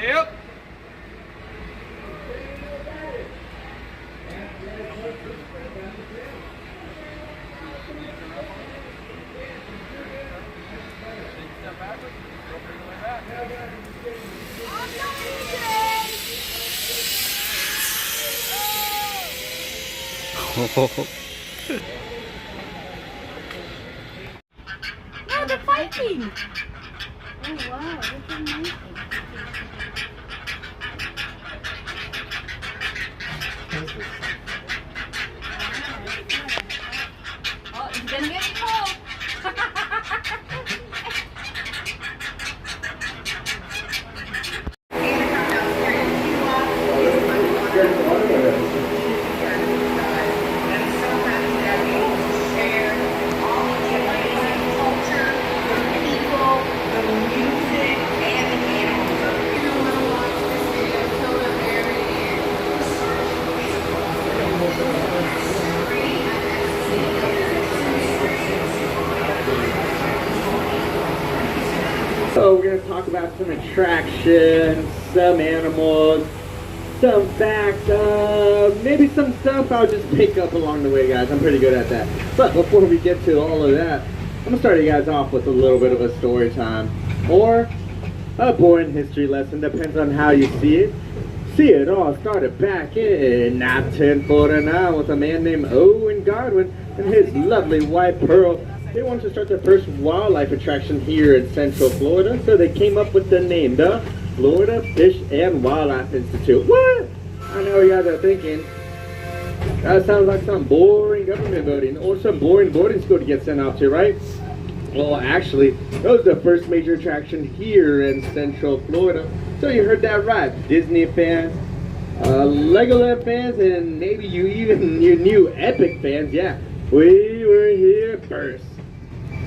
Yep. No, they're fighting! Oh wow, they're amazing. Oh, it's gonna get cold! So we're going to talk about some attractions, some animals, some facts, maybe some stuff I'll just pick up along the way, guys. I'm pretty good at that. But before we get to all of that, I'm going to start you guys off with a little bit of a story time. Or a boring history lesson, depends on how you see it. See, it all started back in 1949 with a man named Owen Godwin and his lovely white pearl. They wanted to start their first wildlife attraction here in Central Florida, so they came up with the name, the Florida Fish and Wildlife Institute. What? I know you guys are thinking, that sounds like some boring government building or some boring boarding school to get sent off to, right? Well, actually, that was the first major attraction here in Central Florida. So you heard that right. Disney fans, Legoland fans, and maybe you new Epic fans, yeah. We were here first.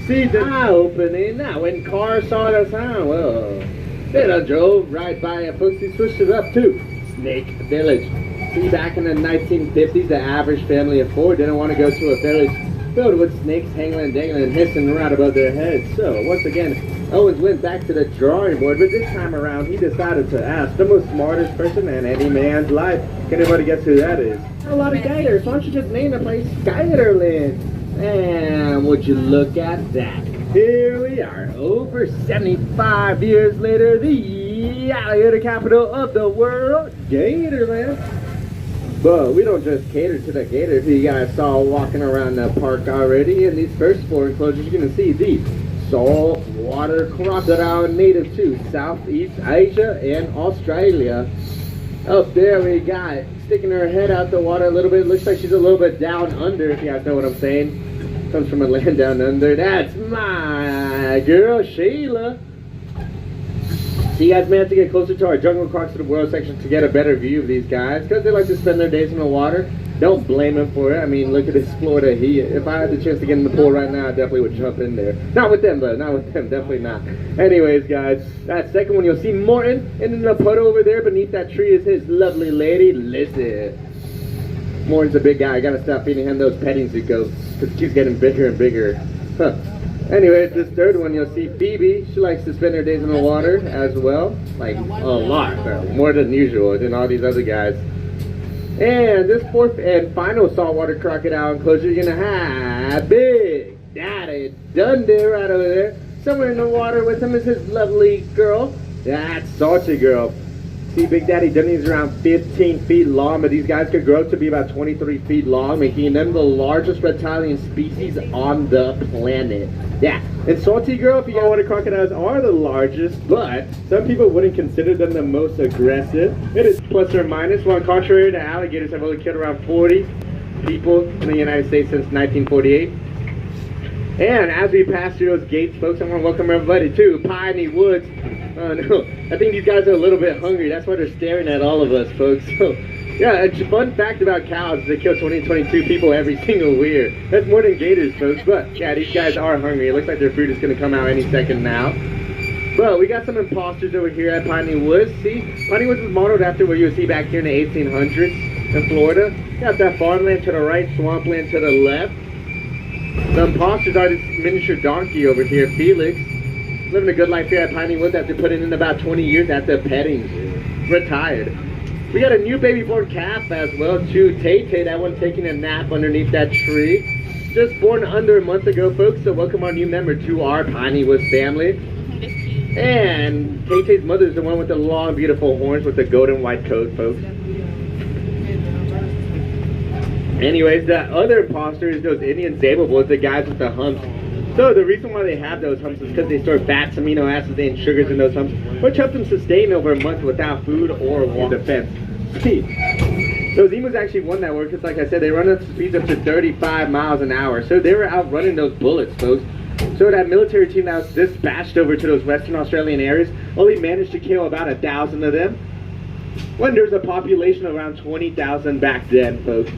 See the eye-opening. Now, when cars saw the sign, well, they done drove right by it. Folks, they switched it up too. Snake Village. See, back in the 1950s, the average family of four didn't want to go to a village filled with snakes hanging, dangling, and hissing right above their heads. So, once again, Owens went back to the drawing board, but this time around, he decided to ask the most smartest person in any man's life. Can anybody guess who that is? A lot of gators. Why don't you just name the place Gatorland? And would you look at that? Here we are, over 75 years later, the alligator capital of the world, Gatorland. But we don't just cater to the gators who you guys saw walking around the park already. In these first four enclosures, you're going to see the saltwater crocodile native to Southeast Asia and Australia. Up there we got sticking her head out the water a little bit. Looks like she's a little bit down under, if you guys know what I'm saying. Comes from a land down under. That's my girl, Sheila. So you guys may have to get closer to our Jungle Crocs of the World section to get a better view of these guys, because they like to spend their days in the water. Don't blame them for it. I mean, look at this Florida heat. If I had the chance to get in the pool right now, I definitely would jump in there. Not with them, though. Not with them. Definitely not. Anyways, guys, that second one, you'll see Morton. And in the puddle over there beneath that tree is his lovely lady, Lizzie. Morton's a big guy. I gotta stop feeding him those petting zucos, because he keeps getting bigger and bigger. Huh. Anyways, this third one, you'll see Phoebe. She likes to spend her days in the water as well. Like, a lot. More than usual than all these other guys. And this fourth and final saltwater crocodile enclosure, you're gonna have Big Daddy Dundee right over there. Somewhere in the water with him is his lovely girl. That's Salty Girl. See, Big Daddy Dundee is around 15 feet long, but these guys could grow to be about 23 feet long, making them the largest reptilian species on the planet. Yeah, and Salty Girl, if you know what crocodiles are the largest, but some people wouldn't consider them the most aggressive. It is plus or minus, while contrary to alligators have only killed around 40 people in the United States since 1948. And as we pass through those gates, folks, I want to welcome everybody to Piney Woods. Oh no, I think these guys are a little bit hungry. That's why they're staring at all of us, folks. So, yeah, a fun fact about cows is they kill 22 people every single year. That's more than gators, folks. But, yeah, these guys are hungry. It looks like their food is going to come out any second now. But we got some imposters over here at Piney Woods. See, Piney Woods was modeled after what you would see back here in the 1800s in Florida. Got that farmland to the right, swampland to the left. The imposters are this miniature donkey over here, Felix. living a good life here at Piney Woods after putting in about 20 years after petting zoo. Retired. We got a new baby born calf as well too. Tay, that one taking a nap underneath that tree. Just born under a month ago, folks, so welcome our new member to our Piney Woods family. And Tay-Tay's mother is the one with the long, beautiful horns with the golden white coat, folks. Anyways, the other imposter is those Indian Sable Boys, the guys with the humps. So the reason why they have those humps is because they store fats, amino acids, and sugars in those humps, which helps them sustain over a month without food or water defense. Those emus actually won that war because, like I said, they run at speeds up to 35 miles an hour. So they were outrunning those bullets, folks. So that military team that was dispatched over to those Western Australian areas only managed to kill about 1,000 of them, when there's a population of around 20,000 back then, folks.